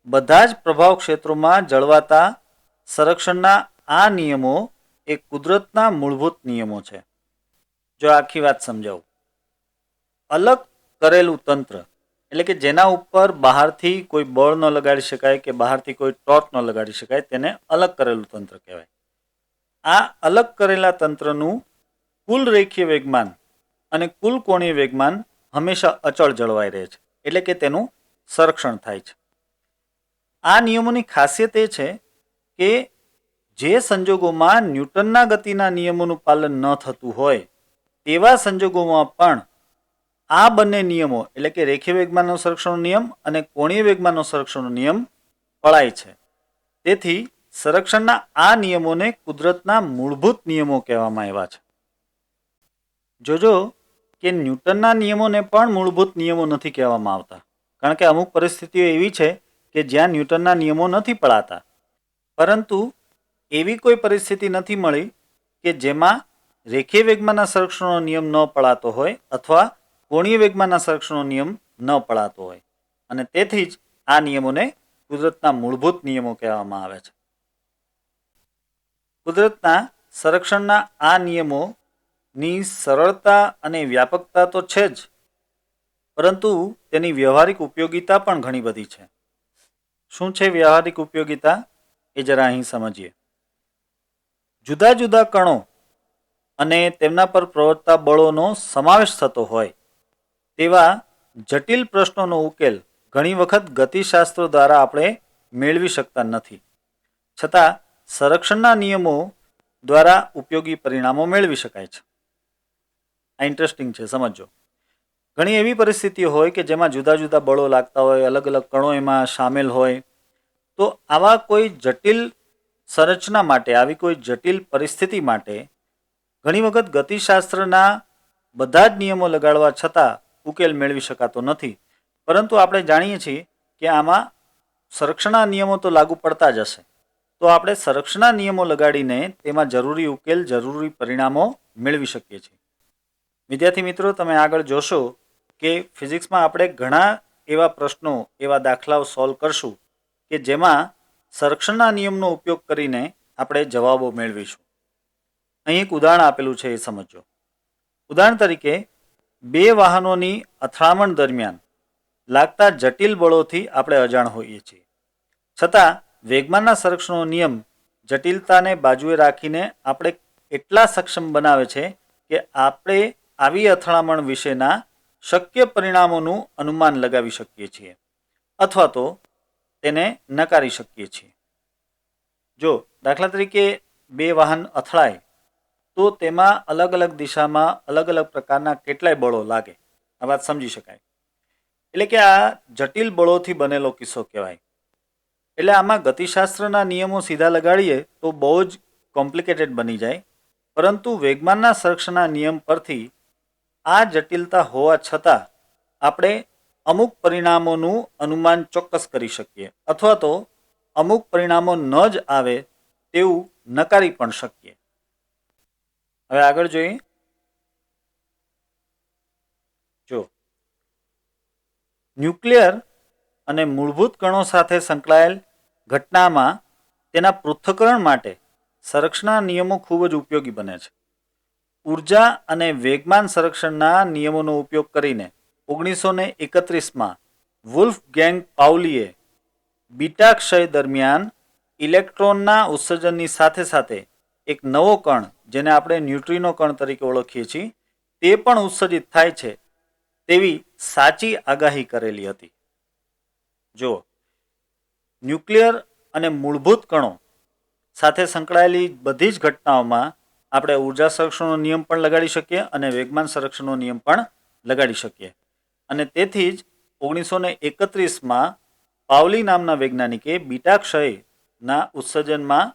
બધા જ પ્રભાવ ક્ષેત્રોમાં જળવાતા સંરક્ષણના આ નિયમો એ કુદરતના મૂળભૂત નિયમો છે. જો આખી વાત સમજાવું. અલગ કરેલું તંત્ર એટલે કે જેના ઉપર બહારથી કોઈ બળ ન લગાડી શકાય કે બહારથી કોઈ ટોર્ક ન લગાડી શકાય તેને અલગ કરેલું તંત્ર કહેવાય. આ અલગ કરેલા તંત્રનું કુલ રેખીય વેગમાન અને કુલ કોણીય વેગમાન હંમેશા અચળ જળવાઈ રહે છે. એટલે કે તેનું સંરક્ષણ થાય છે. આ નિયમોની ખાસિયત એ છે કે જે સંજોગોમાં ન્યૂટનના ગતિના નિયમોનું પાલન ન થતું હોય તેવા સંજોગોમાં પણ આ બંને નિયમો એટલે કે રેખીય વેગમાનનો સંરક્ષણનો નિયમ અને કોણીય વેગમાનનો સંરક્ષણનો નિયમ પળાય છે. તેથી સંરક્ષણના આ નિયમોને કુદરતના મૂળભૂત નિયમો કહેવામાં આવ્યા છે. જોજો કે ન્યૂટનના નિયમોને પણ મૂળભૂત નિયમો નથી કહેવામાં આવતા, કારણ કે અમુક પરિસ્થિતિઓ એવી છે કે જ્યાં ન્યૂટનના નિયમો નથી પળાતા. પરંતુ એવી કોઈ પરિસ્થિતિ નથી મળી કે જેમાં રેખીય વેગમાનના સંરક્ષણનો નિયમ ન પળાતો હોય અથવા કોણીય વેગમાનના સંરક્ષણનો નિયમ ન પળાતો હોય. અને તેથી જ આ નિયમોને કુદરતના મૂળભૂત નિયમો કહેવામાં આવે છે. કુદરતના સંરક્ષણના આ નિયમોની સરળતા અને વ્યાપકતા તો છે જ, પરંતુ તેની વ્યવહારિક ઉપયોગિતા પણ ઘણી બધી છે. શું છે વ્યવહારિક ઉપયોગિતા એ જરા અહીં સમજીએ. જુદા જુદા કણો અને તેમના પર પ્રવર્તતા બળોનો સમાવેશ થતો હોય તેવા જટિલ પ્રશ્નોનો ઉકેલ ઘણી વખત ગતિશાસ્ત્રો દ્વારા આપણે મેળવી શકતા નથી. છતાં સંરક્ષણના નિયમો દ્વારા ઉપયોગી પરિણામો મેળવી શકાય છે. આ ઇન્ટરેસ્ટિંગ છે, સમજો. ઘણી એવી પરિસ્થિતિઓ હોય કે જેમાં જુદા જુદા બળો લાગતા હોય, અલગ અલગ કણો એમાં સામેલ હોય. તો આવા કોઈ જટિલ સંરચના માટે, આવી કોઈ જટિલ પરિસ્થિતિ માટે ઘણી વખત ગતિશાસ્ત્રના બધા જ નિયમો લગાડવા છતાં ઉકેલ મેળવી શકાતો નથી. પરંતુ આપણે જાણીએ છીએ કે આમાં સંરક્ષણના નિયમો તો લાગુ પડતા જ હશે. તો આપણે સંરક્ષણના નિયમો લગાડીને તેમાં જરૂરી ઉકેલ, જરૂરી પરિણામો મેળવી શકીએ છીએ. વિદ્યાર્થી મિત્રો, તમે આગળ જોશો કે ફિઝિક્સમાં આપણે ઘણા એવા પ્રશ્નો, એવા દાખલાઓ સોલ્વ કરશું કે જેમાં સંરક્ષણના નિયમનો ઉપયોગ કરીને આપણે જવાબો મેળવીશું. અહીં એક ઉદાહરણ આપેલું છે, એ સમજો. ઉદાહરણ તરીકે, બે વાહનોની અથડામણ દરમિયાન લાગતા જટિલ બળોથી આપણે અજાણ હોઈએ છીએ. છતાં વેગમાનના સંરક્ષણનો નિયમ જટિલતાને બાજુએ રાખીને આપણે એટલા સક્ષમ બનાવે છે કે આપણે આવી અથડામણ વિશેના શક્ય પરિણામોનું અનુમાન લગાવી શકીએ છીએ અથવા તો તેને નકારી શકીએ છીએ. જો દાખલા તરીકે બે વાહન અથડાય તો તેમાં અલગ અલગ દિશામાં અલગ અલગ પ્રકારના કેટલાય બળો લાગે. આ વાત સમજી શકાય. એટલે કે આ જટિલ બળોથી બનેલો કિસ્સો કહેવાય. એટલે આમાં ગતિશાસ્ત્રના નિયમો સીધા લગાડીએ તો બહુ જ કોમ્પ્લિકેટેડ બની જાય. પરંતુ વેગમાનના સંરક્ષણના નિયમ પરથી આ જટિલતા હોવા છતાં આપણે અમુક પરિણામોનું અનુમાન ચોક્કસ કરી શકીએ, અથવા તો અમુક પરિણામો ન જ આવે તેવું નકારી પણ શકીએ. હવે આગળ જોઈએ. જો ન્યુક્લિયર અને મૂળભૂત કણો સાથે સંકળાયેલ ઘટનામાં તેના પૃથ્થકરણ માટે સંરક્ષણના નિયમો ખૂબ જ ઉપયોગી બને છે. ઉર્જા અને વેગમાન સંરક્ષણના નિયમોનો ઉપયોગ કરીને 1931માં વુલ્ફગેંગ પાઉલીએ બીટા ક્ષય દરમિયાન ઇલેક્ટ્રોનના ઉત્સર્જનની સાથે સાથે એક નવો કણ, જેને આપણે ન્યુટ્રિનો કણ તરીકે ઓળખીએ છીએ, તે પણ ઉત્સર્જિત થાય છે તેવી સાચી આગાહી કરેલી હતી. જો ન્યુક્લિયર અને મૂળભૂત કણો સાથે સંકળાયેલી બધી જ ઘટનાઓમાં આપણે ઉર્જા સંરક્ષણનો નિયમ પણ લગાડી શકીએ અને વેગમાન સંરક્ષણનો નિયમ પણ લગાડી શકીએ. અને તેથી જ 1931માં પાઉલી નામના વૈજ્ઞાનિકે બીટા ક્ષયના ઉત્સર્જનમાં,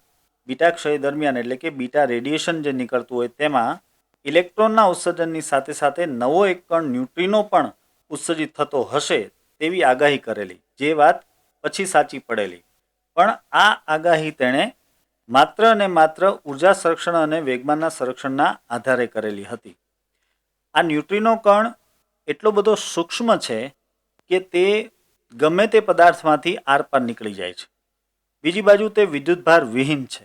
બીટા ક્ષય દરમિયાન એટલે કે બીટા રેડિયેશન જે નીકળતું હોય તેમાં ઇલેક્ટ્રોનના ઉત્સર્જનની સાથે સાથે નવો એક કણ ન્યુટ્રિનો પણ ઉત્સર્જિત થતો હશે તેવી આગાહી કરેલી, જે વાત પછી સાચી પડેલી. પણ આ આગાહી તેણે માત્ર ને માત્ર ઉર્જા સંરક્ષણ અને વેગમાનના સંરક્ષણના આધારે કરેલી હતી. આ ન્યુટ્રિનો કણ એટલો બધો સૂક્ષ્મ છે કે તે ગમે તે પદાર્થમાંથી આરપાર નીકળી જાય છે. બીજી બાજુ તે વિદ્યુતભાર વિહીન છે,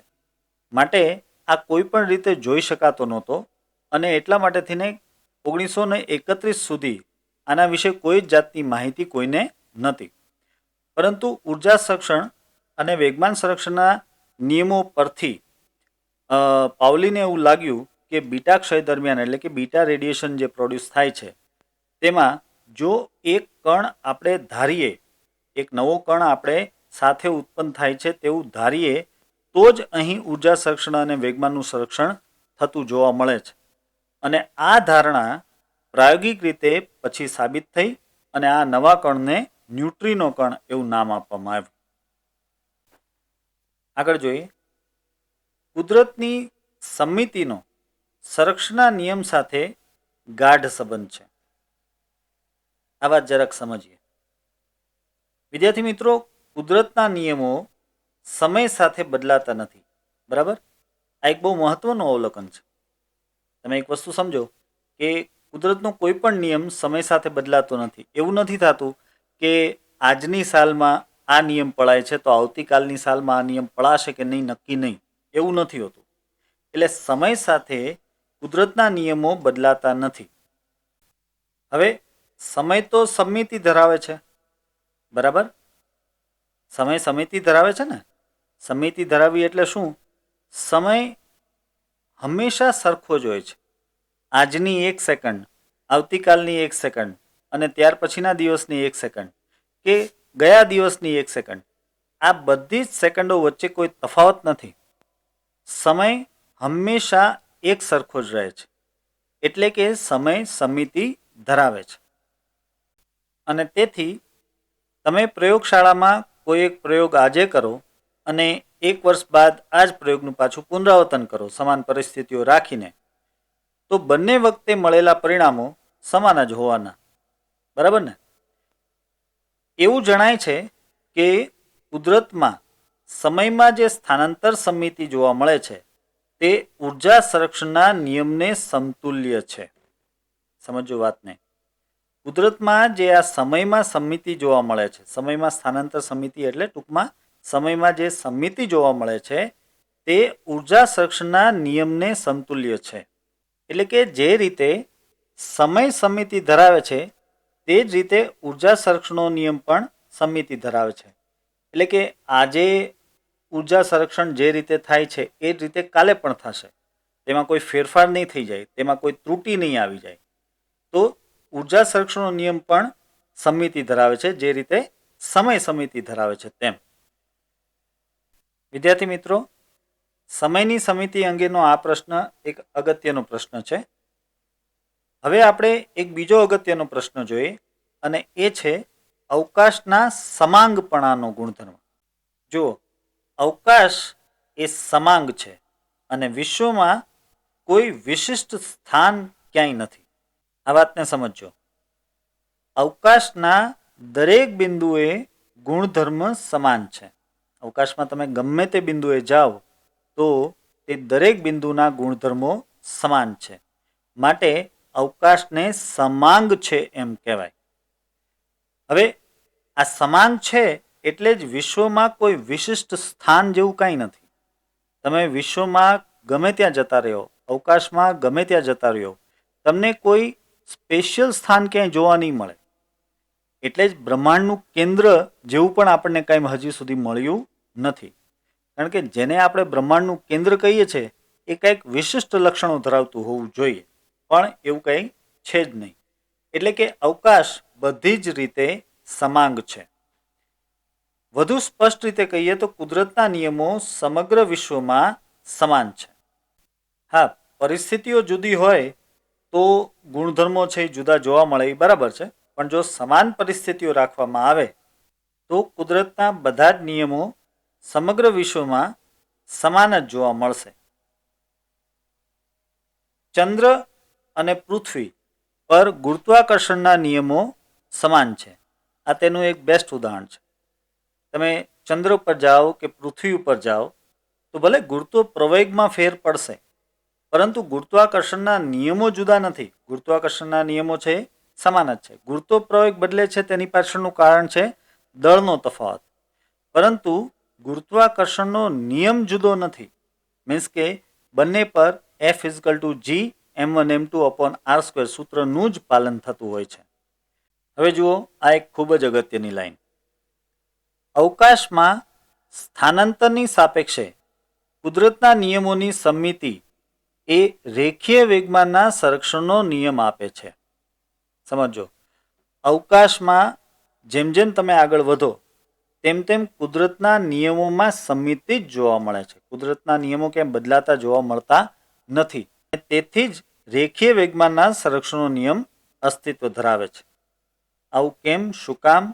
માટે આ કોઈ પણ રીતે જોઈ શકાતો નહોતો અને એટલા માટે થઈને 1931 સુધી આના વિશે કોઈ જ જાતની માહિતી કોઈને નહોતી. પરંતુ ઉર્જા સંરક્ષણ અને વેગમાન સંરક્ષણના નિયમો પરથી પાઉલીને એવું લાગ્યું કે બીટા ક્ષય દરમિયાન એટલે કે બીટા રેડિયેશન જે પ્રોડ્યુસ થાય છે તેમાં જો એક કણ આપણે ધારીએ, એક નવો કણ આપણે સાથે ઉત્પન્ન થાય છે તેવું ધારીએ તો જ અહીં ઉર્જા સંરક્ષણ અને વેગમાનનું સંરક્ષણ થતું જોવા મળે છે. અને આ ધારણા પ્રાયોગિક રીતે પછી સાબિત થઈ અને આ નવા કણને ન્યુટ્રિનો કણ એવું નામ આપવામાં આવ્યું. આગળ જોઈએ. કુદરતની સંમિતિનો સંરક્ષણના નિયમ સાથે ગાઢ સંબંધ છે. આ વાત જરાક સમજીએ. વિદ્યાર્થી મિત્રો, કુદરતના નિયમો સમય સાથે બદલાતા નથી. બરાબર? આ એક બહુ મહત્વનું અવલોકન છે. તમે એક વસ્તુ સમજો કે કુદરતનો કોઈ પણ નિયમ સમય સાથે બદલાતો નથી. એવું નથી થતું કે આજની સાલમાં આ નિયમ પળાય છે તો આવતીકાલની સાલમાં આ નિયમ પળાશે કે નહીં, નક્કી નહીં. એવું નથી હોતું. એટલે સમય સાથે કુદરતના નિયમો બદલાતા નથી. હવે સમય તો સંમિતિ ધરાવે છે. બરાબર? સમય સમિતિ ધરાવે છે ને. સમિતિ ધરાવી એટલે શું? સમય હંમેશા સરખો જ હોય છે. આજની 1 સેકન્ડ, આવતીકાલની 1 સેકન્ડ અને ત્યાર પછીના દિવસની 1 સેકન્ડ કે ગયા દિવસની 1 સેકન્ડ, આ બધી જ સેકન્ડો વચ્ચે કોઈ તફાવત નથી. સમય હંમેશા એક સરખો જ રહે છે. એટલે કે સમય સમિતિ ધરાવે છે. અને તેથી તમે પ્રયોગશાળામાં કોઈ એક પ્રયોગ આજે કરો અને 1 વર્ષ બાદ આ જ પ્રયોગનું પાછું પુનરાવર્તન કરો સમાન પરિસ્થિતિઓ રાખીને, તો બંને વખતે મળેલા પરિણામો સમાન જ હોવાના. બરાબર ને? એવું જણાય છે કે કુદરતમાં સમયમાં જે સ્થાનાંતર સમિતિ જોવા મળે છે તે ઉર્જા સંરક્ષણના નિયમને સમતુલ્ય છે. સમજો વાતને. કુદરતમાં જે આ સમયમાં સમિતિ જોવા મળે છે, સમયમાં સ્થાનાંતર સમિતિ એટલે ટૂંકમાં સમયમાં જે સમિતિ જોવા મળે છે તે ઉર્જા સંરક્ષણના નિયમને સમતુલ્ય છે. એટલે કે જે રીતે સમય સમિતિ ધરાવે છે તે જ રીતે ઉર્જા સંરક્ષણનો નિયમ પણ સમિતિ ધરાવે છે. એટલે કે આજે ઉર્જા સંરક્ષણ જે રીતે થાય છે એ જ રીતે કાલે પણ થશે. તેમાં કોઈ ફેરફાર નહીં થઈ જાય, તેમાં કોઈ ત્રુટિ નહીં આવી જાય. તો ઉર્જા સંરક્ષણનો નિયમ પણ સમિતિ ધરાવે છે, જે રીતે સમય સમિતિ ધરાવે છે તેમ. વિદ્યાર્થી મિત્રો, સમયની સમિતિ અંગેનો આ પ્રશ્ન એક અગત્યનો પ્રશ્ન છે. હવે આપણે એક બીજો અગત્યનો પ્રશ્ન જોઈએ અને એ છે અવકાશના સમાંગપણાનો ગુણધર્મ. જો અવકાશ એ સમાંગ છે અને વિશ્વમાં કોઈ વિશિષ્ટ સ્થાન ક્યાંય નથી. આ વાતને સમજો. અવકાશના દરેક બિંદુએ ગુણધર્મ સમાન છે. અવકાશમાં તમે ગમે તે બિંદુએ જાઓ તો તે દરેક બિંદુના ગુણધર્મો સમાન છે. માટે અવકાશને સમાંગ છે એમ કહેવાય. હવે આ સમાંગ છે એટલે જ વિશ્વમાં કોઈ વિશિષ્ટ સ્થાન જેવું કાંઈ નથી. તમે વિશ્વમાં ગમે ત્યાં જતા રહ્યો, અવકાશમાં ગમે ત્યાં જતા રહ્યો, તમને કોઈ સ્પેશિયલ સ્થાન ક્યાંય જોવા નહીં મળે. એટલે જ બ્રહ્માંડનું કેન્દ્ર જેવું પણ આપણને કાંઈ હજી સુધી મળ્યું નથી. કારણ કે જેને આપણે બ્રહ્માંડનું કેન્દ્ર કહીએ છીએ એ કંઈક વિશિષ્ટ લક્ષણો ધરાવતું હોવું જોઈએ, પણ એવું કંઈ છે જ નહીં. એટલે કે અવકાશ બધી જ રીતે સમાંગ છે. વધુ સ્પષ્ટ રીતે કહીએ તો કુદરતના નિયમો સમગ્ર વિશ્વમાં સમાન છે. હા, પરિસ્થિતિઓ જુદી હોય તો ગુણધર્મો છે એ જુદા જોવા મળે એ બરાબર છે, પણ જો સમાન પરિસ્થિતિઓ રાખવામાં આવે તો કુદરતના બધા જ નિયમો સમગ્ર વિશ્વમાં સમાન જ જોવા મળશે. ચંદ્ર અને પૃથ્વી પર ગુરુત્વાકર્ષણના નિયમો સમાન છે. આ તેનું એક બેસ્ટ ઉદાહરણ છે. તમે ચંદ્ર ઉપર જાઓ કે પૃથ્વી ઉપર જાઓ તો ભલે ગુરુત્વ પ્રવેગમાં ફેર પડશે, પરંતુ ગુરુત્વાકર્ષણના નિયમો જુદા નથી. ગુરુત્વાકર્ષણના નિયમો છે સમાન જ છે. ગુરુત્વ પ્રવેગ બદલે છે તેની પાછળનું કારણ છે દળનો તફાવત, પરંતુ ગુરુત્વાકર્ષણનો નિયમ જુદો નથી. મીન્સ કે બંને પર F=g(m1m2/r²) સૂત્રનું જ પાલન થતું હોય છે. હવે જુઓ, આ એક ખૂબ જ અગત્યની લાઈન. અવકાશમાં સ્થાનાંતરની સાપેક્ષે કુદરતના નિયમોની સમમિતિ એ રેખીય વેગમાનના સંરક્ષણનો નિયમ આપે છે. સમજો, અવકાશમાં જેમ જેમ તમે આગળ વધો તેમ તેમ કુદરતના નિયમોમાં સમમિતિ જ જોવા મળે છે. કુદરતના નિયમો કેમ બદલાતા જોવા મળતા નથી. તેથી જ રેખીય વેગમાનના સંરક્ષણનો નિયમ અસ્તિત્વ ધરાવે છે. આવું કેમ, શું કામ?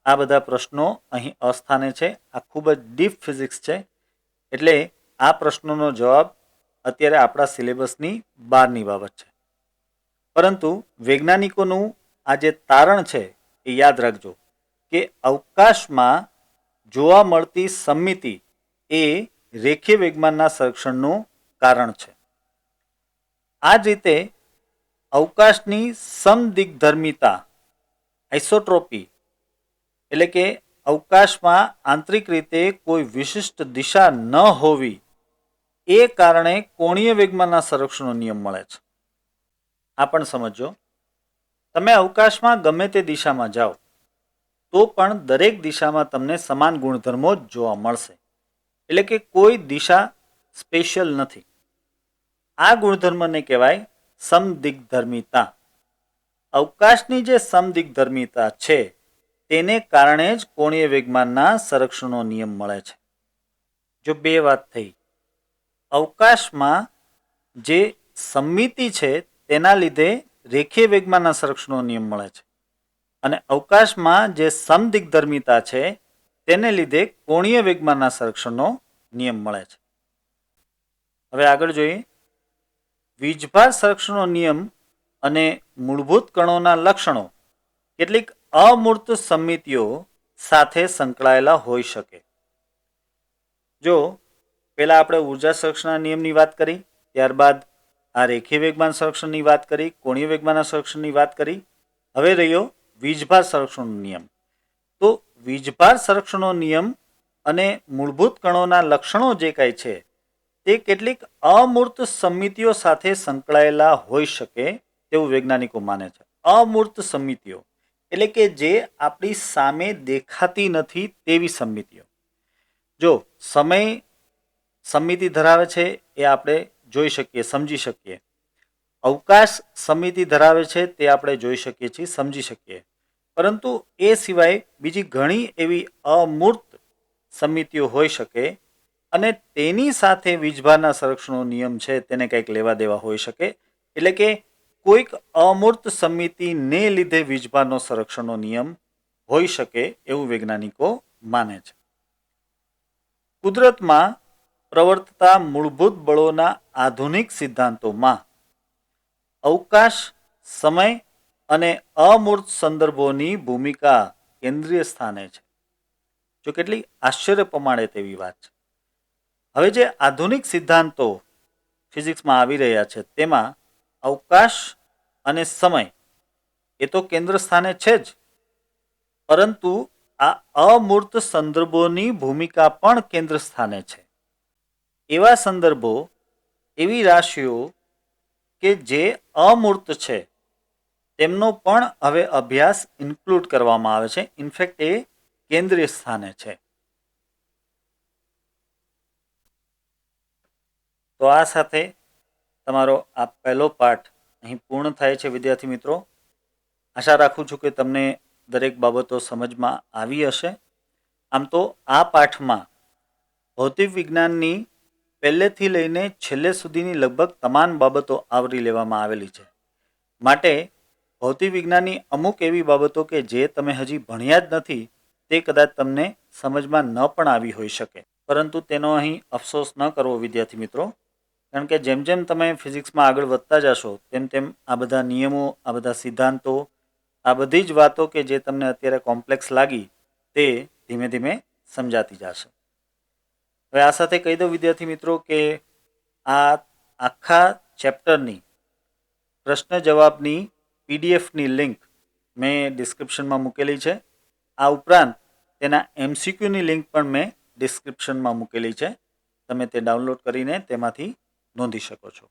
આ બધા પ્રશ્નો અહીં અસ્થાને છે. આ ખૂબ જ ડીપ ફિઝિક્સ છે, એટલે આ પ્રશ્નોનો જવાબ અત્યારે આપણા સિલેબસની બહારની બાબત છે. પરંતુ વૈજ્ઞાનિકોનું આ જે તારણ છે એ યાદ રાખજો કે અવકાશમાં જોવા મળતી સમમિતિ એ રેખીય વેગમાનના સંરક્ષણનું કારણ છે. આ જ રીતે અવકાશની સમદિગ્ધર્મિતા આઇસોટ્રોપી એટલે કે અવકાશમાં આંતરિક રીતે કોઈ વિશિષ્ટ દિશા ન હોવી એ કારણે કોણીય વેગમાનના સંરક્ષણનો નિયમ મળે છે. આ પણ સમજો, તમે અવકાશમાં ગમે તે દિશામાં જાઓ તો પણ દરેક દિશામાં તમને સમાન ગુણધર્મો જ જોવા મળશે. એટલે કે કોઈ દિશા સ્પેશિયલ નથી. આ ગુણધર્મને કહેવાય સમદિગ્ધર્મિતા. અવકાશની જે સમદિગ્ધર્મિતા છે તેને કારણે જ કોણીય વેગમાનના સંરક્ષણનો નિયમ મળે છે. જો બે વાત થઈ, અવકાશમાં જે સમમિતિ છે તેના લીધે રેખીય વેગમાનના સંરક્ષણનો નિયમ મળે છે, અને અવકાશમાં જે સમદિગ્ધર્મિતા છે તેને લીધે કોણીય વેગમાનના સંરક્ષણનો નિયમ મળે છે. હવે આગળ જોઈએ. વીજભાર સંરક્ષણનો નિયમ અને મૂળભૂત કણોના લક્ષણો કેટલીક અમૂર્ત સમમિતિઓ સાથે સંકળાયેલા હોઈ શકે. જો પહેલા આપણે ઉર્જા સંરક્ષણના નિયમની વાત કરી, ત્યારબાદ આ રેખીય વેગમાન સંરક્ષણની વાત કરી, કોણીય વેગમાનના સંરક્ષણની વાત કરી. હવે રહ્યો વીજભાર સંરક્ષણનો નિયમ. તો વીજભાર સંરક્ષણનો નિયમ અને મૂળભૂત કણોના લક્ષણો જે કાંઈ છે તે કેટલીક અમૂર્ત સમમિતિઓ સાથે સંકળાયેલા હોઈ શકે તેવું વૈજ્ઞાનિકો માને છે. અમૂર્ત સમમિતિઓ એટલે કે જે આપણી સામે દેખાતી નથી તેવી સમમિતિઓ. જો સમય સમમિતિ ધરાવે છે એ આપણે જોઈ શકીએ, સમજી શકીએ. અવકાશ સમમિતિ ધરાવે છે તે આપણે જોઈ શકીએ છીએ, સમજી શકીએ. પરંતુ એ સિવાય બીજી ઘણી એવી અમૂર્ત સમમિતિઓ હોઈ શકે અને તેની સાથે વીજભારના સંરક્ષણનો નિયમ છે તેને કંઈક લેવા દેવા હોઈ શકે. એટલે કે કોઈક અમૂર્ત સમમિતિને લીધે વીજભારનો સંરક્ષણનો નિયમ હોઈ શકે એવું વૈજ્ઞાનિકો માને છે. કુદરતમાં પ્રવર્તતા મૂળભૂત બળોના આધુનિક સિદ્ધાંતોમાં અવકાશ, સમય અને અમૂર્ત સંદર્ભોની ભૂમિકા કેન્દ્રીય સ્થાને છે. જો કેટલી આશ્ચર્ય પમાડે તેવી વાત છે. હવે જે આધુનિક સિદ્ધાંતો ફિઝિક્સમાં આવી રહ્યા છે તેમાં અવકાશ અને સમય એ તો કેન્દ્ર સ્થાને છે જ, પરંતુ આ અમૂર્ત સંદર્ભોની ભૂમિકા પણ કેન્દ્ર સ્થાને છે. એવા સંદર્ભો, એવી રાશિઓ કે જે અમૂર્ત છે તેમનો પણ હવે અભ્યાસ ઇન્ક્લુડ કરવામાં આવે છે. ઇનફેક્ટ એ કેન્દ્રીય સ્થાને છે. તો આ સાથે તમારો આ પહેલો પાઠ અહીં પૂર્ણ થાય છે વિદ્યાર્થી મિત્રો. આશા રાખું છું કે તમને દરેક બાબતો સમજમાં આવી હશે. આમ તો આ પાઠમાં ભૌતિક વિજ્ઞાનની પહેલેથી લઈને છેલ્લે સુધીની લગભગ તમામ બાબતો આવરી લેવામાં આવેલી છે. માટે ભૌતિક વિજ્ઞાનની અમુક એવી બાબતો કે જે તમે હજી ભણ્યા જ નથી તે કદાચ તમને સમજમાં ન પણ આવી હોઈ શકે, પરંતુ તેનો અહીં અફસોસ ન કરવો વિદ્યાર્થી મિત્રો. કારણ કે જેમ જેમ તમે ફિઝિક્સમાં આગળ વધતા જશો તેમ તેમ આ બધા નિયમો, આ બધા સિદ્ધાંતો, આ બધી જ વાતો કે જે તમને અત્યારે કોમ્પ્લેક્સ લાગી તે ધીમે ધીમે સમજાતી જશે. હવે આ સાથે કહી દઉં વિદ્યાર્થી મિત્રો કે આ આખા ચેપ્ટરની પ્રશ્ન જવાબની પીડીએફની લિંક મેં ડિસ્ક્રિપ્શનમાં મૂકેલી છે. આ ઉપરાંત તેના એમસીક્યુની લિંક પણ મેં ડિસ્ક્રિપ્શનમાં મૂકેલી છે. તમે તે ડાઉનલોડ કરીને તેમાંથી નોંધી શકો છો.